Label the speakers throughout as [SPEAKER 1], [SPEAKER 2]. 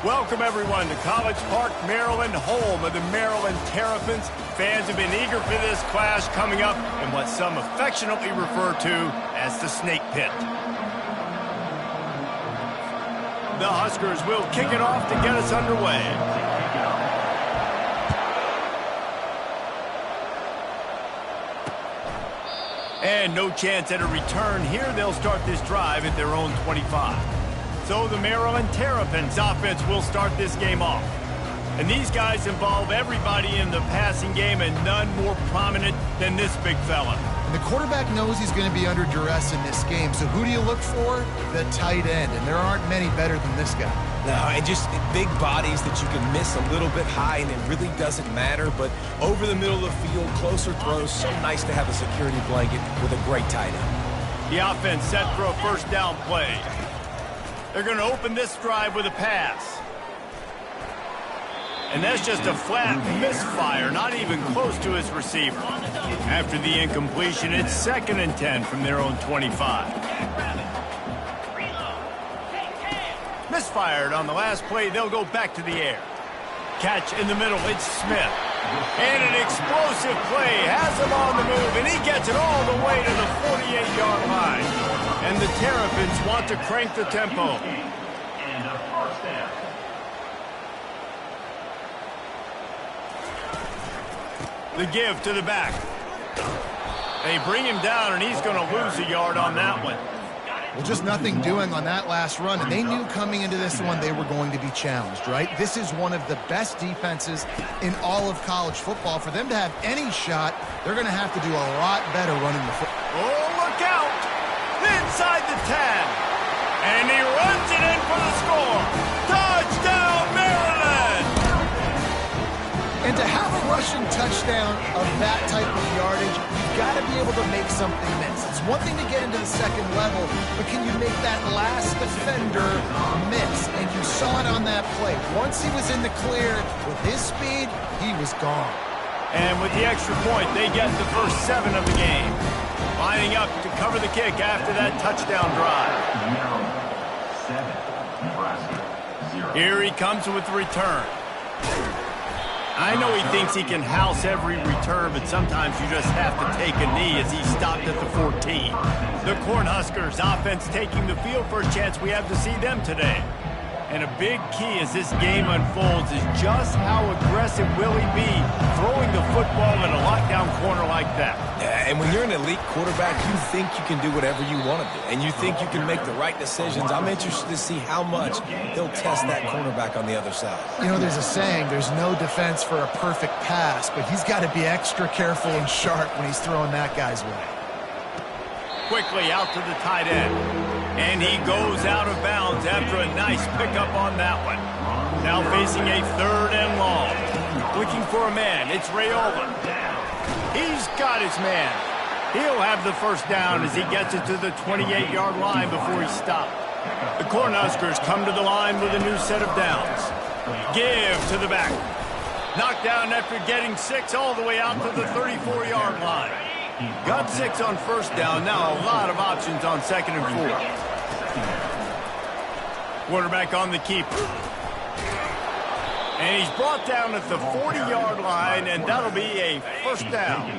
[SPEAKER 1] Welcome, everyone, to College Park, Maryland, home of the Maryland Terrapins. Fans have been eager for this clash coming up in what some affectionately refer to as the Snake Pit. The Huskers will kick it off to get us underway. And no chance at a return here. They'll start this drive at their own 25. So the Maryland Terrapins offense will start this game off. And these guys involve everybody in the passing game, and none more prominent than this big fella.
[SPEAKER 2] And the quarterback knows he's going to be under duress in this game. So who do you look for? The tight end. And there aren't many better than this guy.
[SPEAKER 3] No, and just big bodies that you can miss a little bit high, and it really doesn't matter. But over the middle of the field, closer throws, so nice to have a security blanket with a great tight end.
[SPEAKER 1] The offense set for a first down play. They're going to open this drive with a pass. And that's just a flat misfire, not even close to his receiver. After the incompletion, it's 2nd and 10 from their own 25. Misfired on the last play, they'll go back to the air. Catch in the middle, it's Smith. And an explosive play has him on the move, and he gets it all the way to the 48-yard line. And the Terrapins want to crank the tempo. The give to the back. They bring him down, and he's going to lose a yard on that one.
[SPEAKER 2] Well, just nothing doing on that last run, and they knew coming into this one they were going to be challenged, right? This is one of the best defenses in all of college football. For them to have any shot, they're going to have to do a lot better running the football.
[SPEAKER 1] Oh, look out! Inside the 10. And he runs it in for the score. Touchdown, Maryland!
[SPEAKER 2] And to have a rushing touchdown of that type of yardage, you've got to be able to make something miss. It's one thing to get into the second level, but can you make that last defender miss? And you saw it on that play. Once he was in the clear, with his speed, he was gone.
[SPEAKER 1] And with the extra point, they get the first 7 of the game. Lining up to cover the kick after that touchdown drive. Here he comes with the return. I know he thinks he can house every return, but sometimes you just have to take a knee as he stopped at the 14. The Cornhuskers offense taking the field for a chance we have to see them today. And a big key as this game unfolds is just how aggressive will he be throwing the football in a lockdown corner like that.
[SPEAKER 3] Yeah, and when you're an elite quarterback, you think you can do whatever you want to do, and you think you can make the right decisions. I'm interested to see how much he'll test that cornerback on the other side.
[SPEAKER 2] You know, there's a saying, there's no defense for a perfect pass, but he's got to be extra careful and sharp when he's throwing that guy's way.
[SPEAKER 1] Quickly out to the tight end. And he goes out of bounds after a nice pickup on that one. Now facing a 3rd and long. Looking for a man. It's Rayola. He's got his man. He'll have the first down as he gets it to the 28-yard line before he stopped. The Cornhuskers come to the line with a new set of downs. Give to the back. Knocked down after getting 6 all the way out to the 34-yard line. Got 6 on first down. Now a lot of options on 2nd and 4. Quarterback on the keeper. And he's brought down at the 40-yard line, and that'll be a first down.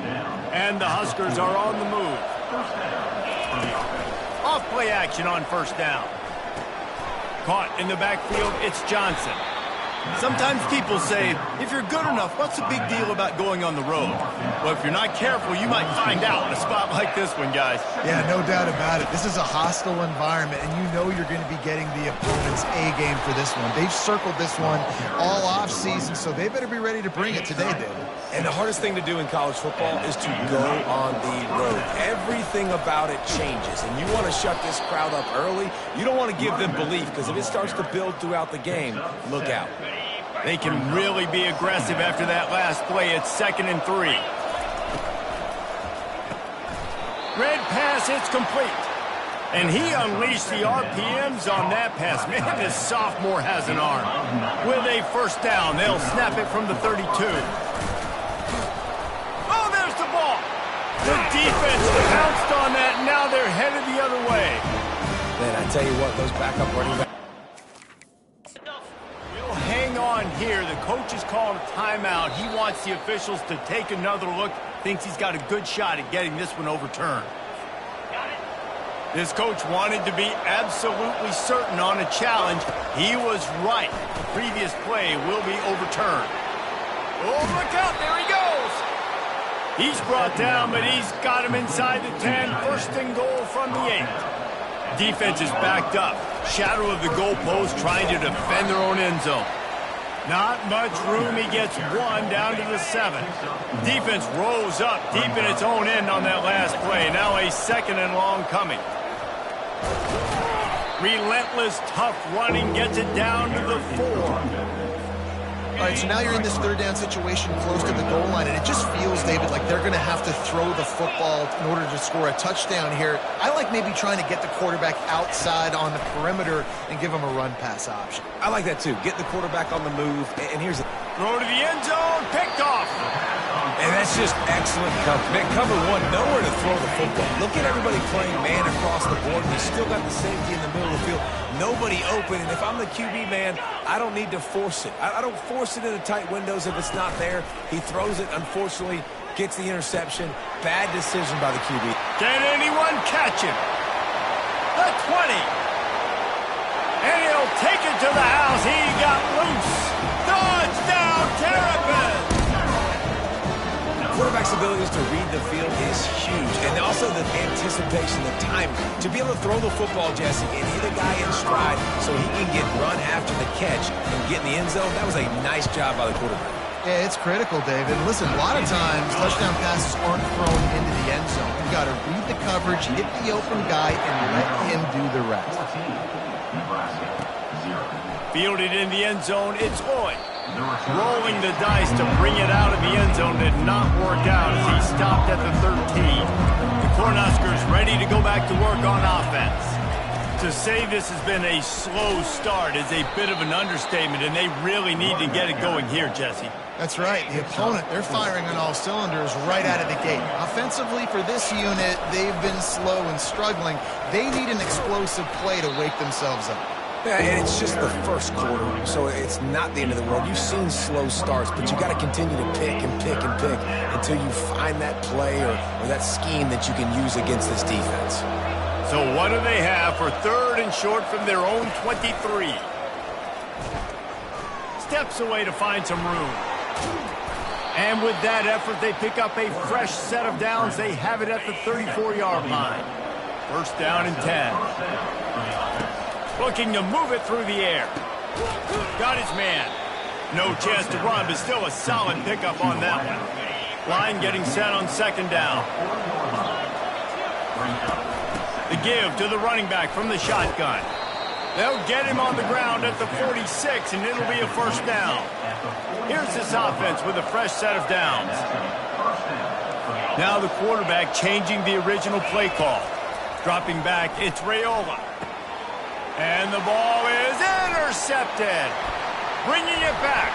[SPEAKER 1] And the Huskers are on the move. Off play action on first down. Caught in the backfield, it's Johnson. Sometimes people say, if you're good enough, what's the big deal about going on the road? Well, if you're not careful, you might find out in a spot like this one, guys.
[SPEAKER 2] Yeah, no doubt about it. This is a hostile environment, and you know you're going to be getting the opponent's A-game for this one. They've circled this one all off-season, so they better be ready to bring it today, David.
[SPEAKER 3] And the hardest thing to do in college football is to go on the road. Everything about it changes, and you want to shut this crowd up early. You don't want to give them belief, because if it starts to build throughout the game, look out.
[SPEAKER 1] They can really be aggressive after that last play. It's 2nd and 3. Red pass, it's complete. And he unleashed the RPMs on that pass. Man, this sophomore has an arm. With a first down, they'll snap it from the 32. Oh, there's the ball. The defense pounced on that, and now they're headed the other way.
[SPEAKER 3] Man, I tell you what, those backup running backs.
[SPEAKER 1] here. The coach has called a timeout. He wants the officials to take another look. Thinks he's got a good shot at getting this one overturned. This coach wanted to be absolutely certain on a challenge. He was right. The previous play will be overturned. Oh, look out. There he goes. He's brought down, but he's got him inside the 10. First and goal from the 8. Defense is backed up. Shadow of the goalpost trying to defend their own end zone. Not much room. He gets one down to the 7. Defense rolls up deep in its own end on that last play. Now a 2nd and long coming. Relentless, tough running gets it down to the 4.
[SPEAKER 2] All right, so now you're in this 3rd down situation close to the goal line, and it just feels, David, like they're going to have to throw the football in order to score a touchdown here. I like maybe trying to get the quarterback outside on the perimeter and give him a run-pass option.
[SPEAKER 3] I like that, too. Get the quarterback on the move, and here's the...
[SPEAKER 1] Throw to the end zone, picked off.
[SPEAKER 3] And that's just excellent cover. Man, cover 1, nowhere to throw the football. Look at everybody playing man across the board, and you still got the safety in the middle of the field. Nobody open, and if I'm the QB, man, I don't need to force it. I don't force it into tight windows if it's not there. He throws it, unfortunately, gets the interception. Bad decision by the QB.
[SPEAKER 1] Can anyone catch him? The 20. And he'll take it to the house. He got loose. Touchdown, Terrapin.
[SPEAKER 3] Quarterback's abilities to read the field is huge, and also the anticipation, the timing. To be able to throw the football, Jesse, and hit a guy in stride so he can get run after the catch and get in the end zone, that was a nice job by the quarterback.
[SPEAKER 2] Yeah, it's critical, David. Listen, a lot of times touchdown passes aren't thrown into the end zone. You've got to read the coverage, hit the open guy, and let him do the rest.
[SPEAKER 1] Fielded in the end zone, it's Hoy. Rolling the dice to bring it out of the end zone did not work out as he stopped at the 13. The Cornhuskers ready to go back to work on offense. To say this has been a slow start is a bit of an understatement, and they really need to get it going here, Jesse.
[SPEAKER 2] That's right. The opponent, they're firing on all cylinders right out of the gate. Offensively, for this unit, they've been slow and struggling. They need an explosive play to wake themselves up.
[SPEAKER 3] Yeah, and it's just the first quarter, so it's not the end of the world. You've seen slow starts, but you got to continue to pick and pick and pick until you find that play or that scheme that you can use against this defense.
[SPEAKER 1] So what do they have for 3rd and short from their own 23? Steps away to find some room. And with that effort, they pick up a fresh set of downs. They have it at the 34-yard line. 1st down and 10. Looking to move it through the air. Got his man. No chance to run, but still a solid pickup on that one. Line getting set on 2nd down. The give to the running back from the shotgun. They'll get him on the ground at the 46, and it'll be a 1st down. Here's this offense with a fresh set of downs. Now the quarterback changing the original play call. Dropping back, it's Raiola. And the ball is intercepted. Bringing it back.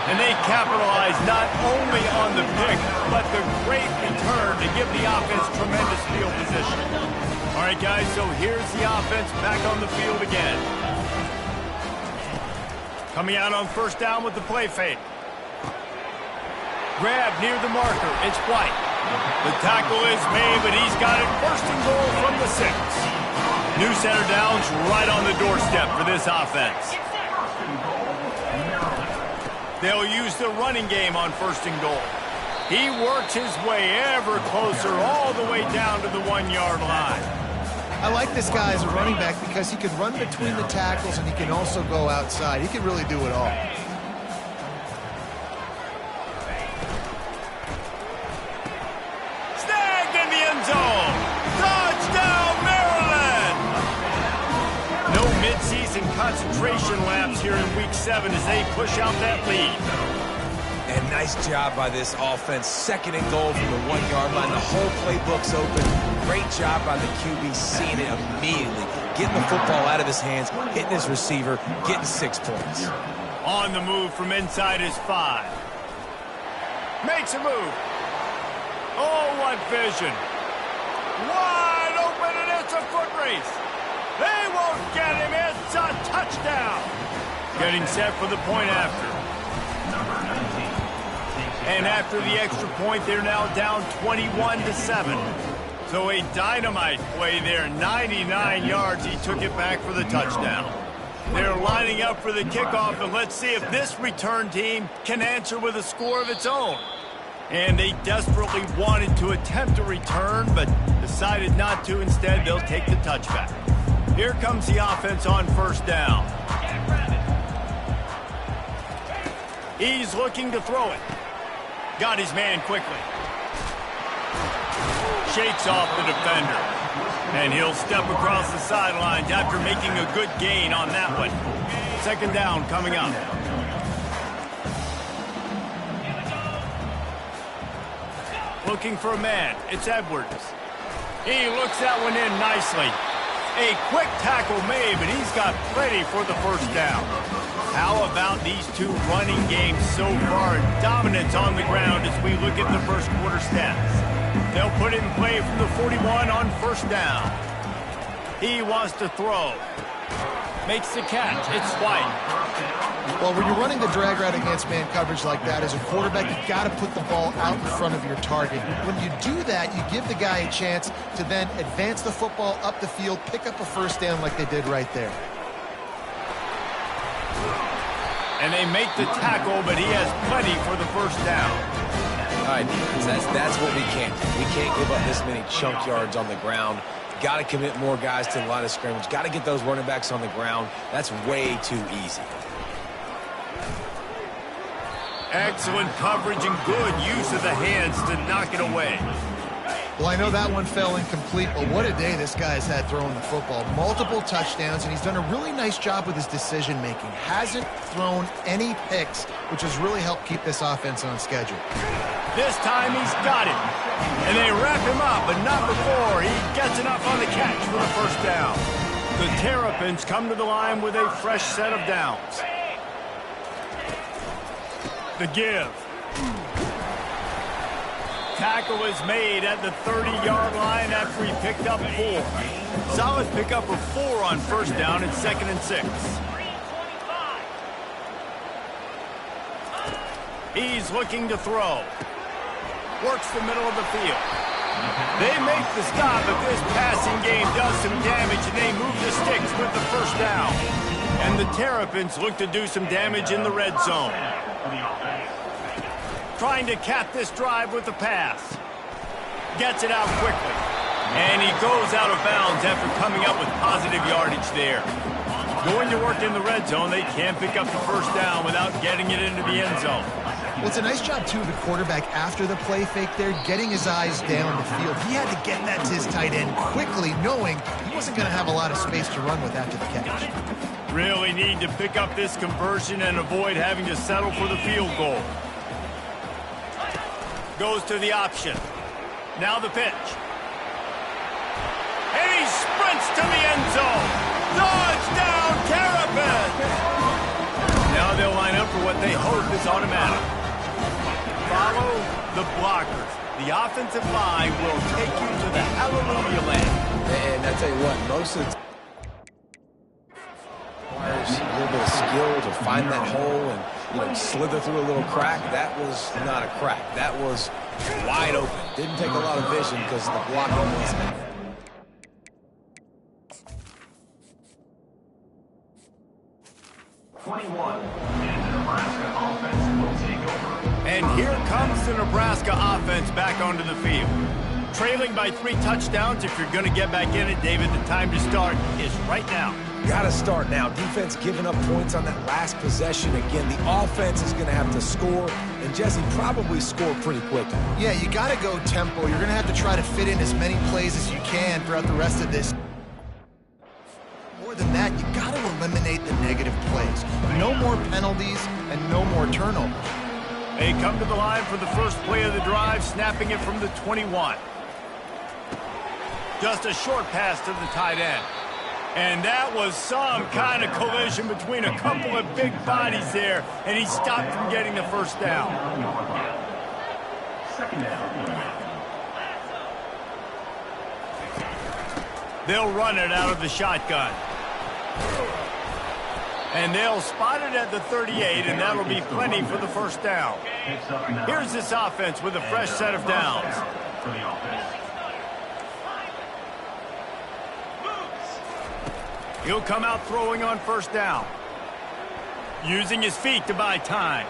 [SPEAKER 1] And they capitalize not only on the pick, but the great return to give the offense tremendous field position. All right, guys, so here's the offense back on the field again. Coming out on 1st down with the play fake. Grab near the marker. It's White. The tackle is made, but he's got it 1st and goal from the 6. New center downs right on the doorstep for this offense. They'll use the running game on 1st and goal. He works his way ever closer all the way down to the 1-yard line.
[SPEAKER 2] I like this guy as a running back because he can run between the tackles and he can also go outside. He can really do it all.
[SPEAKER 1] Snagged in the end zone. Touchdown, Maryland! No midseason concentration laps here in Week 7 as they push out that lead.
[SPEAKER 3] And nice job by this offense. 2nd and goal from the 1-yard line. The whole playbook's open. Great job by the QB seeing it immediately. Getting the football out of his hands, hitting his receiver, getting 6 points.
[SPEAKER 1] On the move from inside his 5. Makes a move. Oh, what vision. Wide open, and it's a foot race. They won't get him. It's a touchdown. Getting set for the point after. And after the extra point, they're now down 21-7. So a dynamite play there, 99 yards. He took it back for the touchdown. They're lining up for the kickoff, and let's see if this return team can answer with a score of its own. And they desperately wanted to attempt a return, but decided not to. Instead, they'll take the touchback. Here comes the offense on first down. He's looking to throw it. Got his man quickly. Shakes off the defender. And he'll step across the sidelines after making a good gain on that one. Second down coming up. Looking for a man. It's Edwards. He looks that one in nicely. A quick tackle made, but he's got plenty for the first down. How about these two running games so far? Dominance on the ground as we look at the first quarter stats. They'll put it in play from the 41 on first down. He wants to throw. Makes the catch. It's White.
[SPEAKER 2] Well, when you're running the drag route against man coverage like that, as a quarterback, you've got to put the ball out in front of your target. When you do that, you give the guy a chance to then advance the football up the field, pick up a first down like they did right there.
[SPEAKER 1] And they make the tackle, but he has plenty for the first down.
[SPEAKER 3] All right, defense, that's what we can't do. We can't give up this many chunk yards on the ground. Got to commit more guys to the line of scrimmage. Got to get those running backs on the ground. That's way too easy.
[SPEAKER 1] Excellent coverage and good use of the hands to knock it away.
[SPEAKER 2] Well, I know that one fell incomplete, but what a day this guy has had throwing the football. Multiple touchdowns, and he's done a really nice job with his decision-making. Hasn't thrown any picks, which has really helped keep this offense on schedule.
[SPEAKER 1] This time he's got it. And they wrap him up, but not before he gets enough on the catch for the first down. The Terrapins come to the line with a fresh set of downs. The give. Tackle is made at the 30-yard line after he picked up 4. Solid pickup of 4 on first down at 2nd and 6. He's looking to throw. Works the middle of the field. They make the stop, but this passing game does some damage, and they move the sticks with the first down. And the Terrapins look to do some damage in the red zone. Trying to cap this drive with the pass. Gets it out quickly. And he goes out of bounds after coming up with positive yardage there. Going to work in the red zone, they can't pick up the first down without getting it into the end zone.
[SPEAKER 2] Well, it's a nice job, too, of the quarterback after the play fake there, getting his eyes down the field. He had to get that to his tight end quickly, knowing he wasn't going to have a lot of space to run with after the catch.
[SPEAKER 1] Really need to pick up this conversion and avoid having to settle for the field goal. Goes to the option. Now the pitch. And he sprints to the end zone. Touchdown, Terrapins! Now they'll line up for what they hope is automatic. Follow the blockers. The offensive line will take you to the hallelujah land.
[SPEAKER 3] And I tell you what, most of the time requires a little bit of skill to find that hole and slither through a little crack. That was not a crack. That was wide open. Didn't take a lot of vision because the blocking was there.
[SPEAKER 1] And here comes the Nebraska offense back onto the field. Trailing by 3 touchdowns. If you're going to get back in it, David, the time to start is right now.
[SPEAKER 3] Got to start now. Defense giving up points on that last possession. Again, the offense is going to have to score, and Jesse probably score pretty quickly.
[SPEAKER 2] Yeah, you got to go tempo. You're going to have to try to fit in as many plays as you can throughout the rest of this. More than that, you got to eliminate the negative plays. No more penalties and no more turnovers.
[SPEAKER 1] They come to the line for the first play of the drive, snapping it from the 21. Just a short pass to the tight end. And that was some kind of collision between a couple of big bodies there, and he stopped from getting the first down. They'll run it out of the shotgun. And they'll spot it at the 38, and that'll be plenty for the first down. Here's this offense with a fresh set of downs. He'll come out throwing on first down. Using his feet to buy time.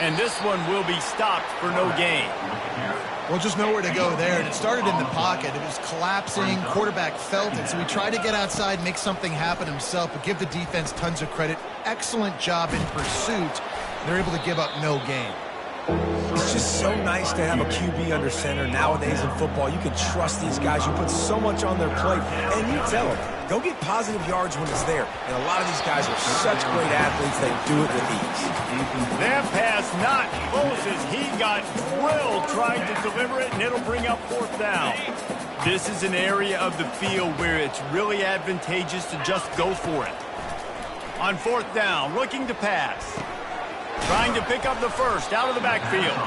[SPEAKER 1] And this one will be stopped for no gain.
[SPEAKER 2] Well, just nowhere to go there. And it started in the pocket. It was collapsing. Quarterback felt it. So he tried to get outside, make something happen himself, but give the defense tons of credit. Excellent job in pursuit. They're able to give up no gain.
[SPEAKER 3] It's just so nice to have a QB under center. Nowadays in football, you can trust these guys. You put so much on their plate, and you tell them, go get positive yards when it's there. And a lot of these guys are such great athletes, they do it with ease.
[SPEAKER 1] That pass not close as he got drilled trying to deliver it, and it'll bring up fourth down. This is an area of the field where it's really advantageous to just go for it. On fourth down, looking to pass. Trying to pick up the first out of the backfield.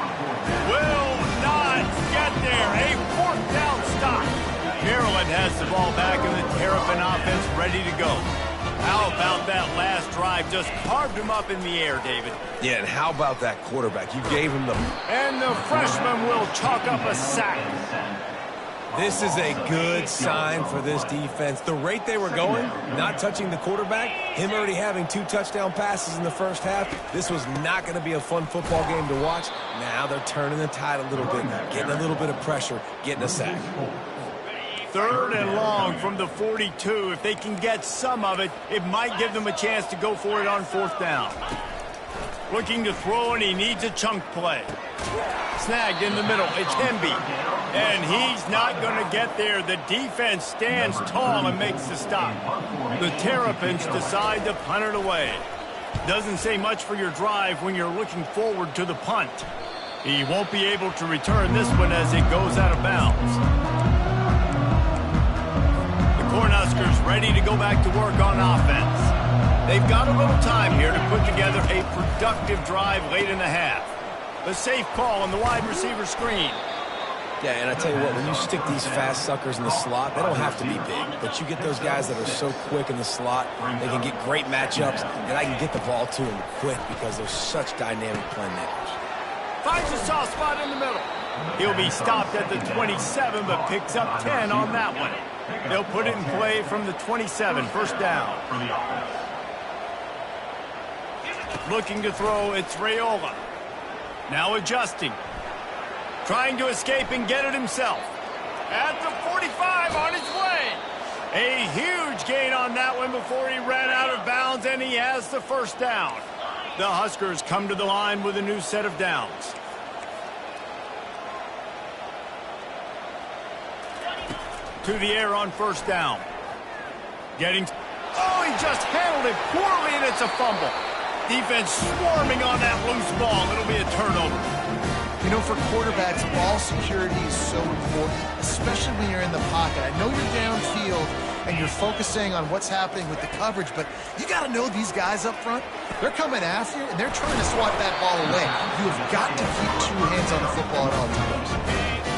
[SPEAKER 1] Will not get there. A fourth down stop. Maryland has the ball back and the Terrapin offense ready to go. How about that last drive? Just carved him up in the air, David.
[SPEAKER 3] Yeah, and how about that quarterback? You gave him the...
[SPEAKER 1] And the freshman will chalk up a sack.
[SPEAKER 3] This is a good sign for this defense. The rate they were going, not touching the quarterback, him already having 2 touchdown passes in the first half, this was not going to be a fun football game to watch. Now they're turning the tide a little bit, getting a little bit of pressure, getting a sack.
[SPEAKER 1] Third and long from the 42. If they can get some of it, it might give them a chance to go for it on fourth down. Looking to throw, and he needs a chunk play. Snagged in the middle. It's Hemby. And he's not going to get there. The defense stands tall and makes the stop. The Terrapins decide to punt it away. Doesn't say much for your drive when you're looking forward to the punt. He won't be able to return this one as it goes out of bounds. The Cornhuskers ready to go back to work on offense. They've got a little time here to put together a productive drive late in the half. A safe call on the wide receiver screen.
[SPEAKER 3] Yeah, and I tell you what, when you stick these fast suckers in the slot, they don't have to be big. But you get those guys that are so quick in the slot, they can get great matchups, and I can get the ball to them quick because they're such dynamic playmakers.
[SPEAKER 1] Finds a soft spot in the middle. He'll be stopped at the 27, but picks up 10 on that one. They'll put it in play from the 27, first down. Looking to throw, it's Raiola. Now adjusting. Trying to escape and get it himself. At the 45, on his way. A huge gain on that one before he ran out of bounds, and he has the first down. The Huskers come to the line with a new set of downs. To the air on first down. Oh, he just handled it poorly, and it's a fumble. Defense swarming on that loose ball. It'll be a turnover.
[SPEAKER 2] You know, for quarterbacks, ball security is so important, especially when you're in the pocket. I know you're downfield and you're focusing on what's happening with the coverage, but you got to know these guys up front, they're coming after you, and they're trying to swat that ball away. You have got to keep 2 hands on the football at all times.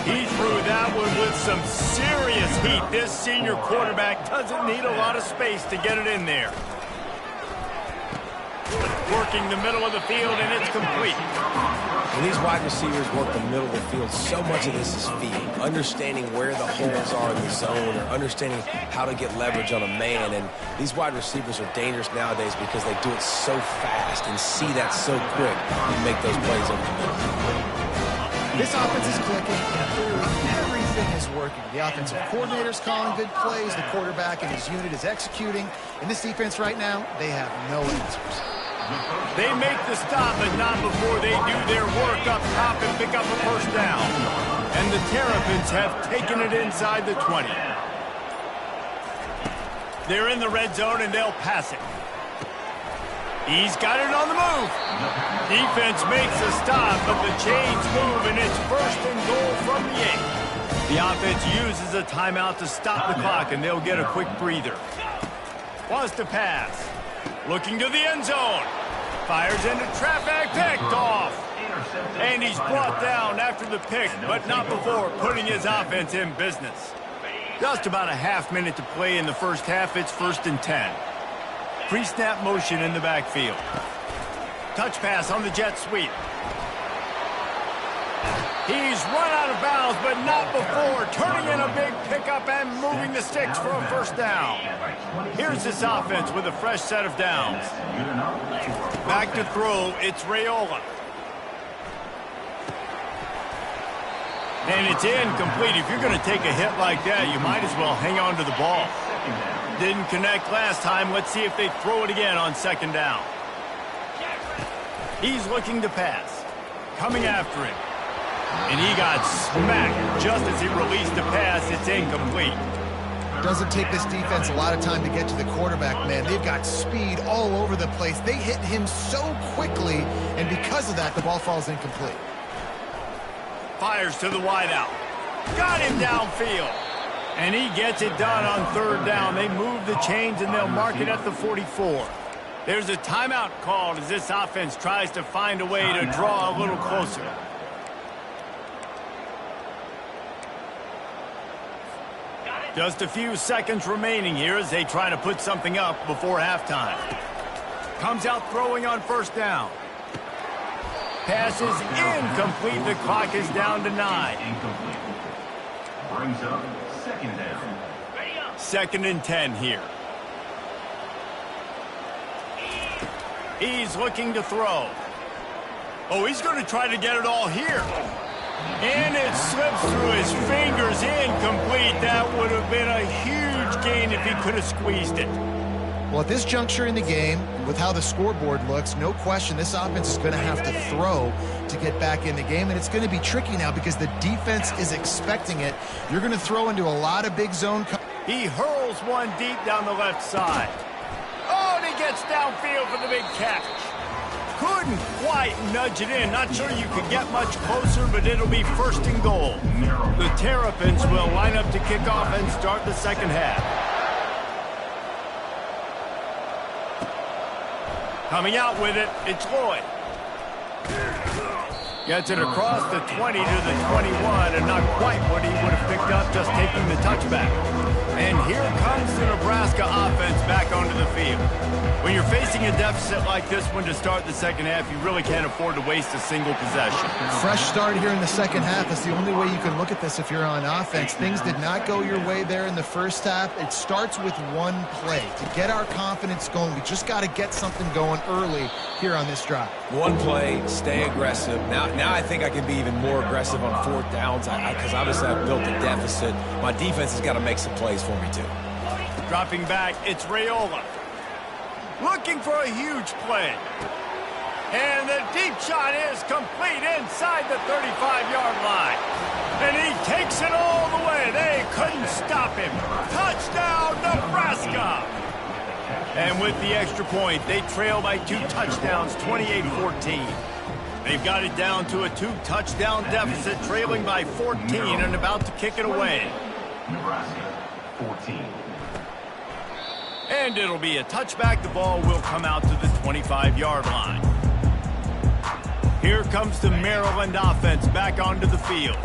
[SPEAKER 1] He threw that one with some serious heat. This senior quarterback doesn't need a lot of space to get it in there. Working the middle of the field, and it's complete.
[SPEAKER 3] When these wide receivers work the middle of the field, so much of this is feel. Understanding where the holes are in the zone, or understanding how to get leverage on a man. And these wide receivers are dangerous nowadays because they do it so fast and see that so quick and make those plays over the middle.
[SPEAKER 2] This offense is clicking, and clearly everything is working. The offensive coordinator's calling good plays, the quarterback and his unit is executing. In this defense right now, they have no answers.
[SPEAKER 1] They make the stop, but not before they do their work up top and pick up a first down. And the Terrapins have taken it inside the 20. They're in the red zone, and they'll pass it. He's got it on the move. Defense makes a stop, but the chains move, and it's first and goal from the 8. The offense uses a timeout to stop the clock, and they'll get a quick breather. Wants to pass. Looking to the end zone. Fires into traffic, picked off. And he's brought down after the pick, but not before putting his offense in business. Just about a half minute to play in the first half. It's 1st and 10. Pre-snap motion in the backfield. Touch pass on the jet sweep. He's run out of bounds, but not before. Turning in a big pickup and moving the sticks for a 1st down. Here's this offense with a fresh set of downs. Back to throw, it's Raiola. And it's incomplete. If you're going to take a hit like that, you might as well hang on to the ball. Didn't connect last time. Let's see if they throw it again on 2nd down. He's looking to pass. Coming after him. And he got smacked just as he released the pass. It's incomplete.
[SPEAKER 2] Doesn't take this defense a lot of time to get to the quarterback, man. They've got speed all over the place. They hit him so quickly, and because of that, the ball falls incomplete.
[SPEAKER 1] Fires to the wideout. Got him downfield. And he gets it done on 3rd down. They move the chains, and they'll mark it at the 44. There's a timeout called as this offense tries to find a way to draw a little closer. Just a few seconds remaining here as they try to put something up before halftime. Comes out throwing on 1st down. Pass is incomplete. The clock is down to 9.
[SPEAKER 4] Incomplete. Brings up 2nd down.
[SPEAKER 1] 2nd and 10 here. He's looking to throw. Oh, he's going to try to get it all here. And it slips through his fingers. Incomplete. That would have been a huge gain if he could have squeezed it.
[SPEAKER 2] Well, at this juncture in the game, with how the scoreboard looks, no question this offense is going to have to throw to get back in the game, and it's going to be tricky now because the defense is expecting it. You're going to throw into a lot of big zone.
[SPEAKER 1] He hurls one deep down the left side. Oh, and he gets downfield for the big catch. Couldn't quite nudge it in. Not sure you could get much closer, but it'll be 1st and goal. The Terrapins will line up to kick off and start the 2nd half. Coming out with it, it's Lloyd. Gets it across the 20 to the 21, and not quite what he would have picked up just taking the touchback. And here comes the Nebraska offense back onto the field. When you're facing a deficit like this one to start the 2nd half, you really can't afford to waste a single possession.
[SPEAKER 2] Fresh start here in the 2nd half is the only way you can look at this if you're on offense. Things did not go your way there in the 1st half. It starts with one play. To get our confidence going, we just got to get something going early here on this drive.
[SPEAKER 3] One play, stay aggressive. Now I think I can be even more aggressive on 4th downs because obviously I've built a deficit. My defense has got to make some plays for me too.
[SPEAKER 1] Dropping back, it's Raiola. Looking for a huge play. And the deep shot is complete inside the 35-yard line. And he takes it all the way. They couldn't stop him. Touchdown, Nebraska! And with the extra point, they trail by 2 touchdowns, 28-14. They've got it down to a 2-touchdown deficit, trailing by 14 and about to kick it away.
[SPEAKER 4] Nebraska, 14.
[SPEAKER 1] And it'll be a touchback. The ball will come out to the 25-yard line. Here comes the Maryland offense back onto the field.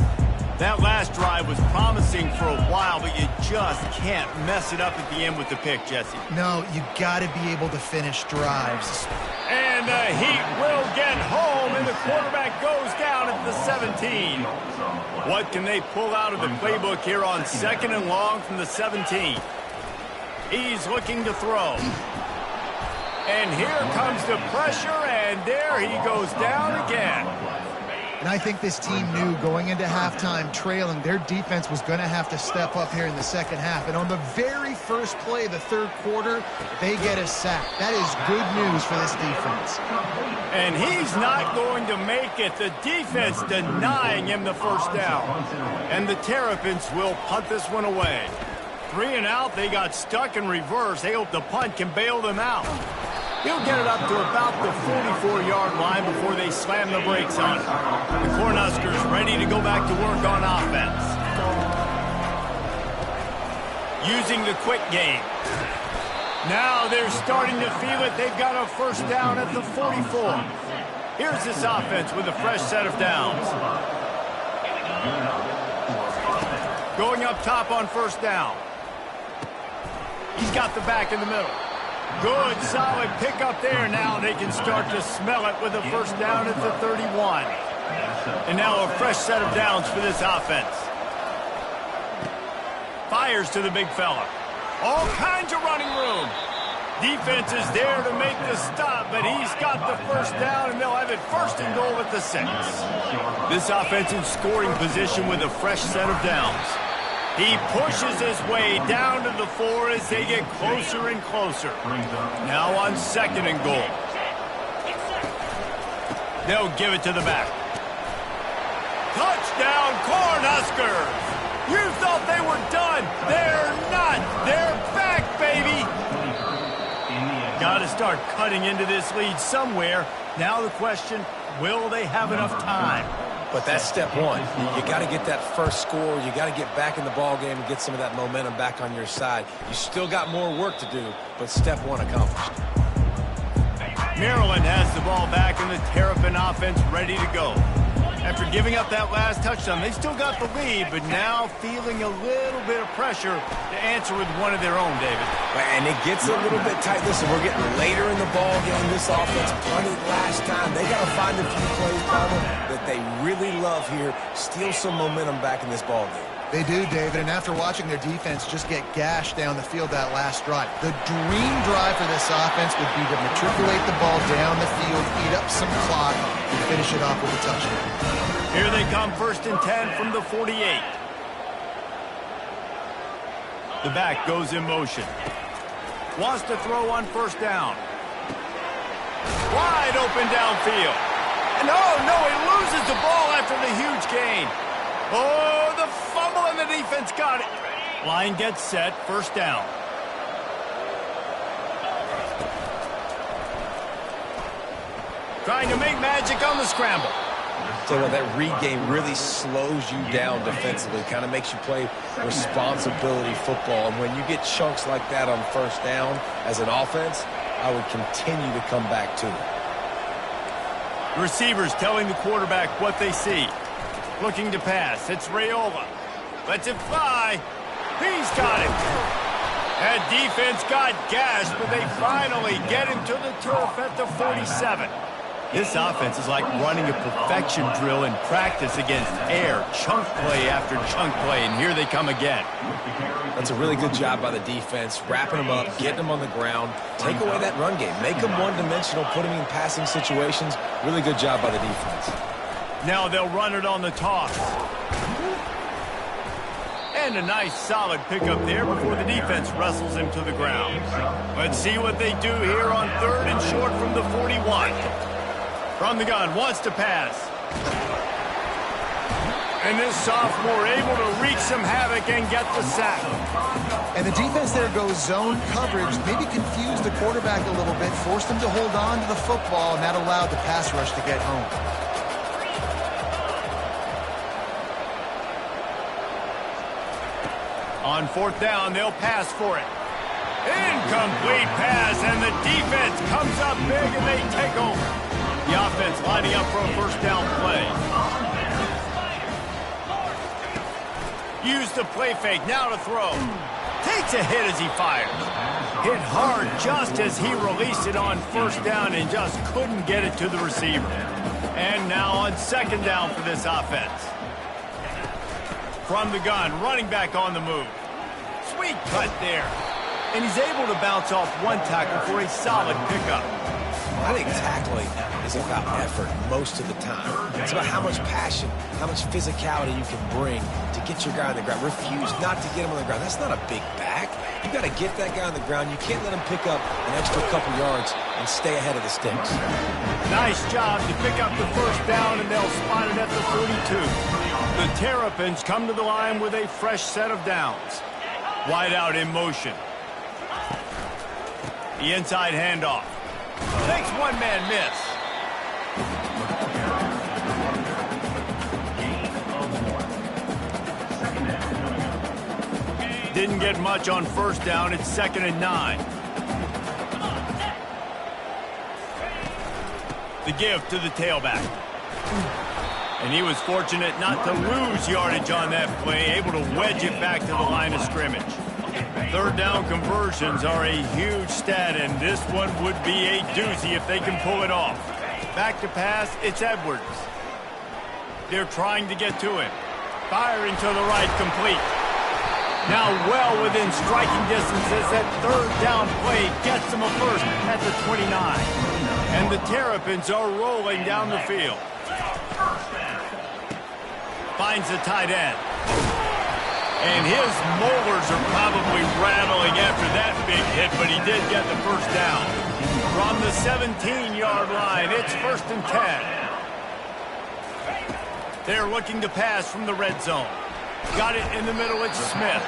[SPEAKER 1] That last drive was promising for a while, but you just can't mess it up at the end with the pick, Jesse.
[SPEAKER 2] No, you got to be able to finish drives.
[SPEAKER 1] And the Heat will get home, and the quarterback goes down at the 17. What can they pull out of the playbook here on 2nd and long from the 17? He's looking to throw. And here comes the pressure, and there he goes down again.
[SPEAKER 2] And I think this team knew going into halftime trailing, their defense was going to have to step up here in the 2nd half. And on the very first play of the 3rd quarter, they get a sack. That is good news for this defense.
[SPEAKER 1] And he's not going to make it. The defense denying him the 1st down. And the Terrapins will punt this one away. 3 and out, they got stuck in reverse. They hope the punt can bail them out. He'll get it up to about the 44-yard line before they slam the brakes on it. The Cornhuskers ready to go back to work on offense. Using the quick game. Now they're starting to feel it. They've got a 1st down at the 44. Here's this offense with a fresh set of downs. Going up top on first down. He's got the back in the middle. Good, solid pickup there. Now they can start to smell it with a first down at the 31. And now a fresh set of downs for this offense. Fires to the big fella. All kinds of running room. Defense is there to make the stop, but he's got the first down, and they'll have it first and goal at the 6. This offense in scoring position with a fresh set of downs. He pushes his way down to the 4 as they get closer and closer. Now on second and goal. They'll give it to the back. Touchdown, Cornhuskers! You thought they were done. They're not. They're back, baby. Got to start cutting into this lead somewhere. Now the question, will they have enough time?
[SPEAKER 3] But that's step one. You got to get that first score. You got to get back in the ball game and get some of that momentum back on your side. You still got more work to do, but step one accomplished.
[SPEAKER 1] Maryland has the ball back and the Terrapin offense ready to go. After giving up that last touchdown, they still got the lead, but now feeling a little bit of pressure to answer with one of their own, David.
[SPEAKER 3] And it gets a little bit tight. Listen, we're getting later in the ball game. This offense punted last time. They got to find a few plays, Palmer, that they really love here. Steal some momentum back in this ball game.
[SPEAKER 2] They do, David, and after watching their defense just get gashed down the field that last drive, the dream drive for this offense would be to matriculate the ball down the field, eat up some clock, and finish it off with a touchdown.
[SPEAKER 1] Here they come, 1st and 10 from the 48. The back goes in motion. Wants to throw on first down. Wide open downfield. And oh, no, he loses the ball after the huge gain. Oh, the fumble and the defense got it. Line gets set, first down. Trying to make magic on the scramble.
[SPEAKER 3] So that read game really slows you down defensively, kind of makes you play responsibility football. And when you get chunks like that on first down as an offense, I would continue to come back to it.
[SPEAKER 1] Receivers telling the quarterback what they see. Looking to pass. It's Raiola. Lets it fly. He's got it. That defense got gashed, but they finally get him to the turf at the 47. This offense is like running a perfection drill in practice against air. Chunk play after chunk play, and here they come again.
[SPEAKER 3] That's a really good job by the defense, wrapping them up, getting them on the ground. Take away that run game. Make them one-dimensional, put them in passing situations. Really good job by the defense.
[SPEAKER 1] Now they'll run it on the toss. And a nice solid pickup there before the defense wrestles him to the ground. Let's see what they do here on 3rd and short from the 41. From the gun, wants to pass. And this sophomore able to wreak some havoc and get the sack.
[SPEAKER 2] And the defense there goes zone coverage, maybe confused the quarterback a little bit, forced him to hold on to the football, and that allowed the pass rush to get home.
[SPEAKER 1] On 4th down, they'll pass for it. Incomplete pass, and the defense comes up big, and they take over. The offense lining up for a first down play. Use the play fake, now to throw. Takes a hit as he fires. Hit hard just as he released it on first down and just couldn't get it to the receiver. And now on 2nd down for this offense. From the gun, running back on the move. Sweet cut there. And he's able to bounce off one tackle for a solid pickup.
[SPEAKER 3] I think tackling is about effort most of the time. It's about how much passion, how much physicality you can bring to get your guy on the ground. Refuse not to get him on the ground. That's not a big back. You got to get that guy on the ground. You can't let him pick up an extra couple yards and stay ahead of the sticks.
[SPEAKER 1] Nice job to pick up the first down, and they'll spot it at the 42. The Terrapins come to the line with a fresh set of downs. Wide out in motion. The inside handoff. Takes one-man miss. Didn't get much on first down. It's 2nd and 9. The give to the tailback. And he was fortunate not to lose yardage on that play, able to wedge it back to the line of scrimmage. Third down conversions are a huge stat, and this one would be a doozy if they can pull it off. Back to pass, it's Edwards. They're trying to get to him. Firing to the right, complete. Now well within striking distance as that third down play gets them a first at the 29. And the Terrapins are rolling down the field. Finds the tight end. And his molars are probably rattling after that big hit, but he did get the first down. From the 17-yard line, it's 1st and 10. They're looking to pass from the red zone. Got it in the middle, it's Smith.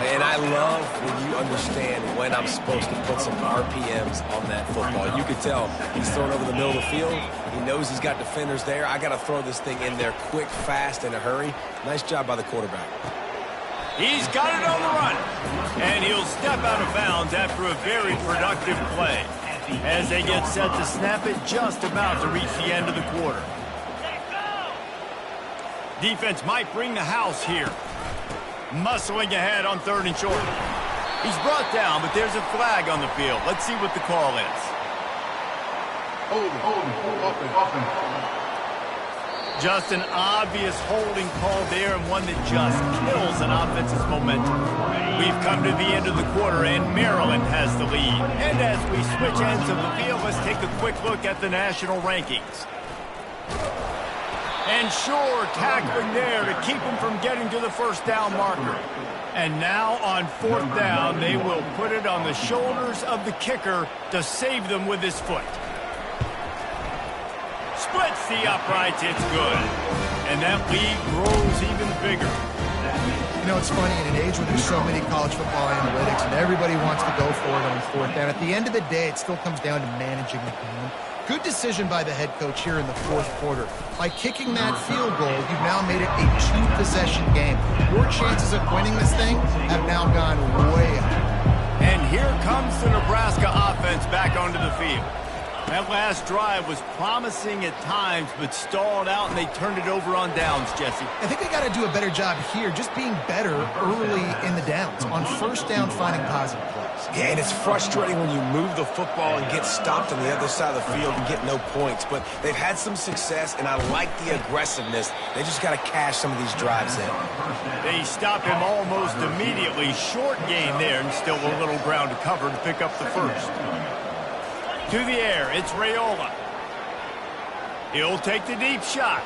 [SPEAKER 3] And I love when you understand when I'm supposed to put some RPMs on that football. You could tell he's throwing over the middle of the field. He knows he's got defenders there. I got to throw this thing in there quick, fast, in a hurry. Nice job by the quarterback.
[SPEAKER 1] He's got it on the run. And he'll step out of bounds after a very productive play as they get set to snap it just about to reach the end of the quarter. Defense might bring the house here. Muscling ahead on 3rd and short. He's brought down, but there's a flag on the field. Let's see what the call is. Just an obvious holding call there, and one that just kills an offense's momentum. We've come to the end of the quarter, and Maryland has the lead. And as we switch ends of the field, let's take a quick look at the national rankings. And sure, tackling there to keep him from getting to the first down marker. And now on 4th down, they will put it on the shoulders of the kicker to save them with his foot. Splits the uprights, it's good. And that lead grows even bigger.
[SPEAKER 2] You know, it's funny, in an age where there's so many college football analytics and everybody wants to go for it on 4th down, at the end of the day, it still comes down to managing the game. Good decision by the head coach here in the 4th quarter. By kicking that field goal, you've now made it a 2-possession game. Your chances of winning this thing have now gone way up.
[SPEAKER 1] And here comes the Nebraska offense back onto the field. That last drive was promising at times, but stalled out, and they turned it over on downs, Jesse.
[SPEAKER 2] I think they got to do a better job here, just being better early in the downs. On 1st down, finding positive plays.
[SPEAKER 3] Yeah, and it's frustrating when you move the football and get stopped on the other side of the field and get no points. But they've had some success, and I like the aggressiveness. They just got to cash some of these drives in.
[SPEAKER 1] They stop him almost immediately. Short gain there, and still a little ground to cover to pick up the first. To the air, it's Raiola. He'll take the deep shot.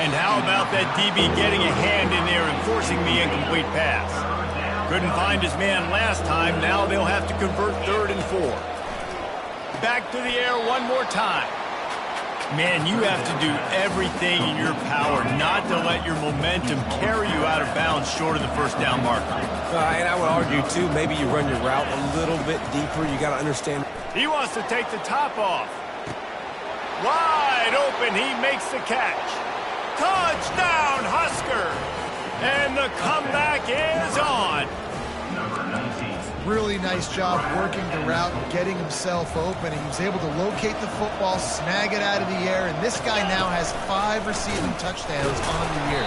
[SPEAKER 1] And how about that DB getting a hand in there and forcing the incomplete pass? Couldn't find his man last time. Now they'll have to convert 3rd and 4. Back to the air one more time. Man, you have to do everything in your power not to let your momentum carry you out of bounds short of the first down marker.
[SPEAKER 3] And I would argue, too, maybe you run your route a little bit deeper. You got to understand.
[SPEAKER 1] He wants to take the top off. Wide open, he makes the catch. Touchdown, Husker! And the comeback is on.
[SPEAKER 2] Really nice job working the route and getting himself open. He was able to locate the football, snag it out of the air, and this guy now has 5 receiving touchdowns on the year.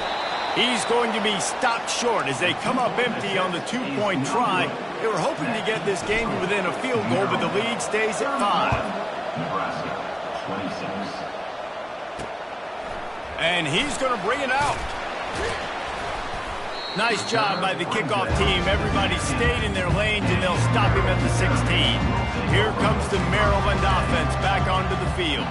[SPEAKER 1] He's going to be stopped short as they come up empty on the 2-point try. They were hoping to get this game within a field goal, but the lead stays at 5.
[SPEAKER 4] Nebraska, 26.
[SPEAKER 1] And he's going to bring it out. Nice job by the kickoff team. Everybody stayed in their lanes, and they'll stop him at the 16. Here comes the Maryland offense back onto the field.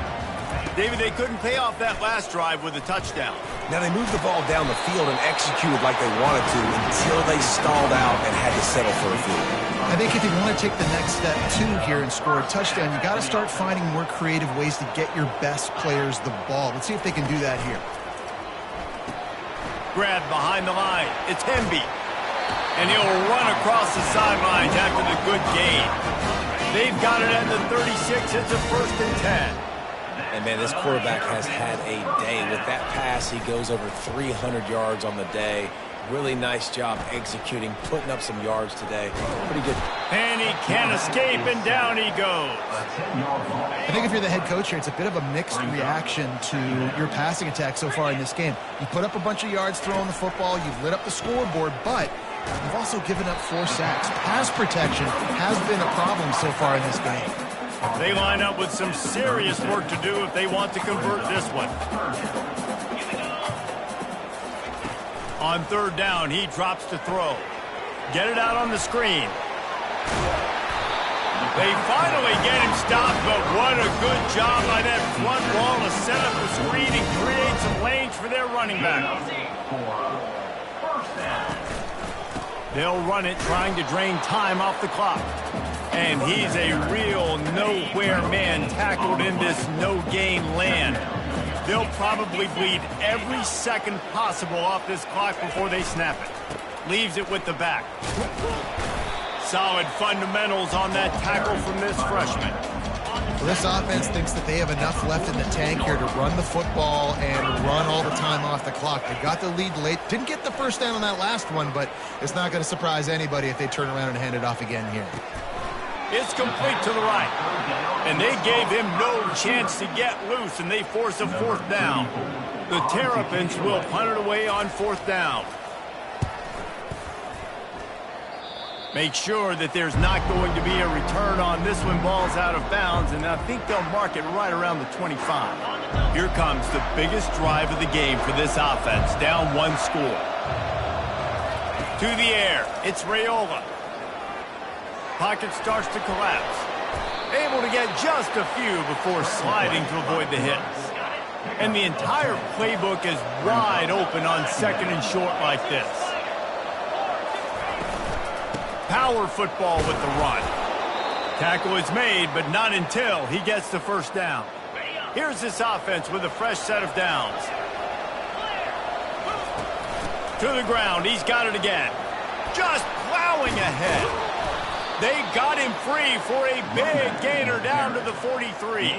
[SPEAKER 1] David, they couldn't pay off that last drive with a touchdown.
[SPEAKER 3] Now, they moved the ball down the field and executed like they wanted to until they stalled out and had to settle for a field.
[SPEAKER 2] I think if you want to take the next step, too, here and score a touchdown, you got to start finding more creative ways to get your best players the ball. Let's see if they can do that here.
[SPEAKER 1] Grab behind the line. It's Hemby. And he'll run across the sidelines after the good gain. They've got it at the 36. It's a 1st and 10.
[SPEAKER 3] And, man, this quarterback has had a day. With that pass, he goes over 300 yards on the day. Really nice job executing, putting up some yards today. Pretty good.
[SPEAKER 1] And he can't escape, and down he goes.
[SPEAKER 2] I think if you're the head coach here, it's a bit of a mixed reaction to your passing attack so far in this game. You put up a bunch of yards throwing the football, you've lit up the scoreboard, but you've also given up 4 sacks. Pass protection has been a problem so far in this game.
[SPEAKER 1] They line up with some serious work to do if they want to convert this one. On 3rd down, he drops to throw. Get it out on the screen. They finally get him stopped, but what a good job by that front wall to set up the screen and create some lanes for their running back. They'll run it, trying to drain time off the clock. And he's a real nowhere man tackled in this no-gain land. They'll probably bleed every second possible off this clock before they snap it. Leaves it with the back. Solid fundamentals on that tackle from this freshman.
[SPEAKER 2] Well, this offense thinks that they have enough left in the tank here to run the football and run all the time off the clock. They got the lead late. Didn't get the first down on that last one, but it's not going to surprise anybody if they turn around and hand it off again here.
[SPEAKER 1] It's complete to the right. And they gave him no chance to get loose, and they force a 4th down. The Terrapins will punt it away on 4th down. Make sure that there's not going to be a return on this when ball's out of bounds, and I think they'll mark it right around the 25. Here comes the biggest drive of the game for this offense, down 1 score. To the air, it's Raiola. Pocket starts to collapse. Able to get just a few before sliding to avoid the hits. And the entire playbook is wide open on 2nd and short like this. Power football with the run. Tackle is made, but not until he gets the 1st down. Here's this offense with a fresh set of downs. To the ground, he's got it again. Just plowing ahead. They got him free for a big gainer down to the 43.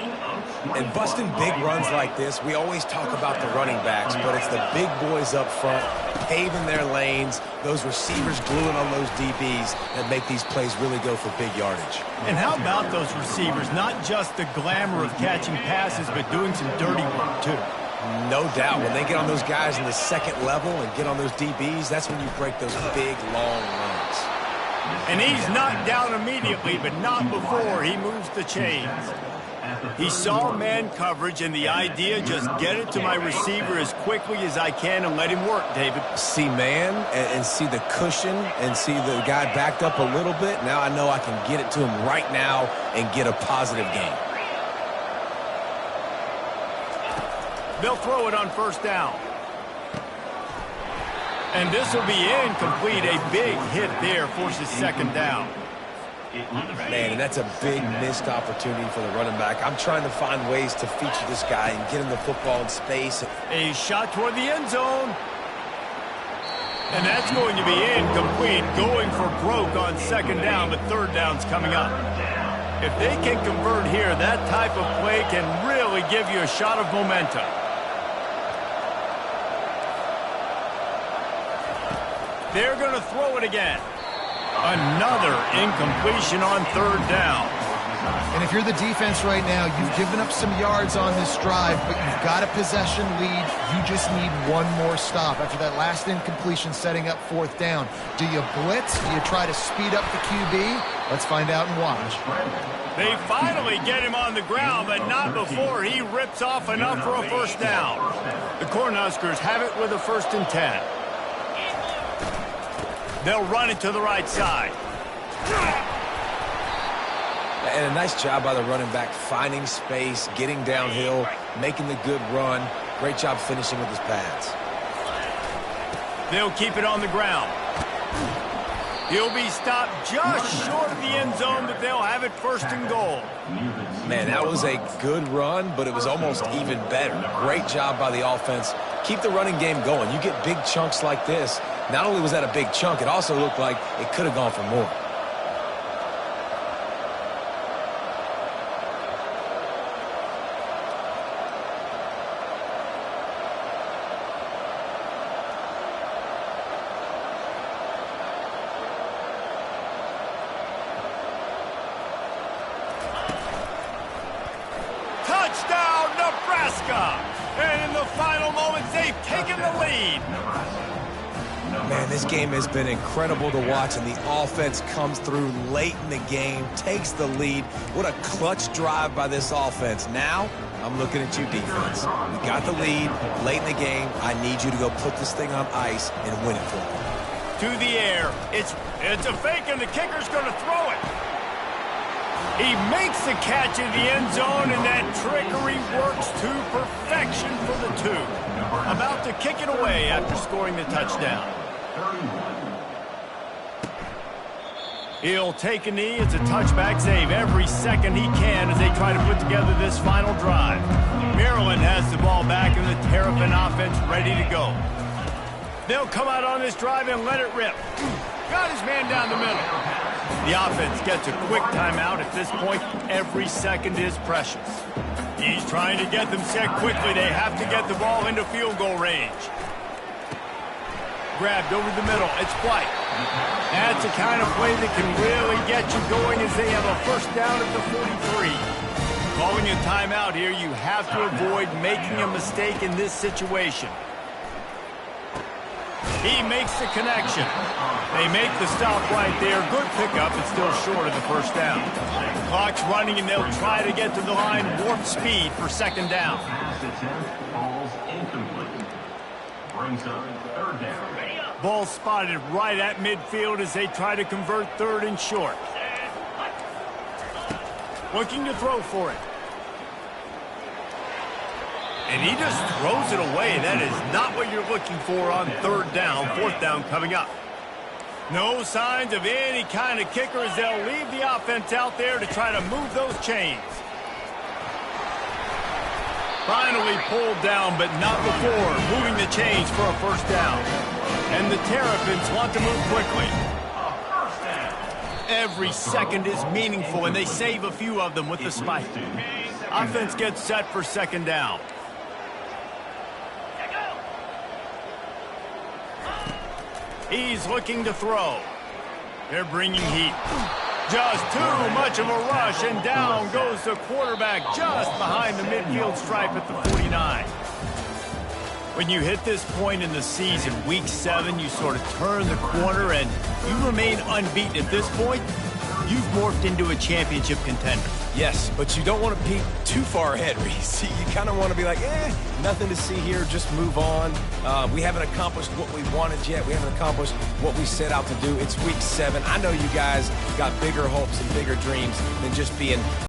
[SPEAKER 3] And busting big runs like this, we always talk about the running backs, but it's the big boys up front, paving their lanes, those receivers gluing on those DBs that make these plays really go for big yardage.
[SPEAKER 1] And how about those receivers? Not just the glamour of catching passes, but doing some dirty work, too.
[SPEAKER 3] No doubt. When they get on those guys in the 2nd level and get on those DBs, that's when you break those big, long runs.
[SPEAKER 1] And he's knocked down immediately, but not before he moves the chains. He saw man coverage, and the idea, just get it to my receiver as quickly as I can and let him work, David.
[SPEAKER 3] See man and see the cushion and see the guy backed up a little bit. Now I know I can get it to him right now and get a positive gain.
[SPEAKER 1] They'll throw it on 1st down. And this will be incomplete. A big hit there forces 2nd down.
[SPEAKER 3] Man, and that's a big missed opportunity for the running back. I'm trying to find ways to feature this guy and get him the football in space.
[SPEAKER 1] A shot toward the end zone. And that's going to be incomplete. Going for broke on 2nd down, but 3rd down's coming up. If they can convert here, that type of play can really give you a shot of momentum. They're going to throw it again. Another incompletion on 3rd down.
[SPEAKER 2] And if you're the defense right now, you've given up some yards on this drive, but you've got a possession lead. You just need one more stop. After that last incompletion setting up 4th down, do you blitz? Do you try to speed up the QB? Let's find out and watch.
[SPEAKER 1] They finally get him on the ground, but not before he rips off enough for a 1st down. The Cornhuskers have it with a 1st and 10. They'll run it to the right side.
[SPEAKER 3] And a nice job by the running back, finding space, getting downhill, making the good run. Great job finishing with his pads.
[SPEAKER 1] They'll keep it on the ground. He'll be stopped just short of the end zone, but they'll have it 1st and goal.
[SPEAKER 3] Man, that was a good run, but it was almost even better. Great job by the offense. Keep the running game going. You get big chunks like this. Not only was that a big chunk, it also looked like it could have gone for more.
[SPEAKER 1] Nebraska. And in the final moments, they've taken the lead.
[SPEAKER 3] Man, this game has been incredible to watch, and the offense comes through late in the game, takes the lead. What a clutch drive by this offense. Now, I'm looking at you, defense. We got the lead late in the game. I need you to go put this thing on ice and win it for me.
[SPEAKER 1] To the air. It's a fake, and the kicker's going to throw it. He makes the catch in the end zone, and that trickery works to perfection for the two. About to kick it away after scoring the touchdown. He'll take a knee. It's a touchback save every second he can as they try to put together this final drive. Maryland has the ball back, and the Terrapin offense ready to go. They'll come out on this drive and let it rip. Got his man down the middle. The offense gets a quick timeout. At this point, every second is precious. He's trying to get them set quickly. They have to get the ball into field goal range. Grabbed over the middle. It's White. That's the kind of play that can really get you going as they have a first down at the 43. Calling a timeout here, you have to avoid making a mistake in this situation. He makes the connection. They make the stop right there. Good pickup, but still short of the first down. Clock's running, and they'll try to get to the line warp speed for second down.
[SPEAKER 4] Ball's incomplete. Brings up third down.
[SPEAKER 1] Ball spotted right at midfield as they try to convert third and short. Looking to throw for it. And he just throws it away. That is not what you're looking for on third down. Fourth down coming up. No signs of any kind of kicker as they'll leave the offense out there to try to move those chains. Finally pulled down, but not before moving the chains for a first down. And the Terrapins want to move quickly. Every second is meaningful, and they save a few of them with the spike. Offense gets set for second down. He's looking to throw. They're bringing heat. Just too much of a rush, and down goes the quarterback just behind the midfield stripe at the 49. When you hit this point in the season, week 7, you sort of turn the corner and you remain unbeaten. At this point, you've morphed into a championship contender.
[SPEAKER 3] Yes, but you don't want to peek too far ahead, Reese. You kind of want to be like, nothing to see here, just move on. We haven't accomplished what we wanted yet. We haven't accomplished what we set out to do. It's week 7. I know you guys got bigger hopes and bigger dreams than just being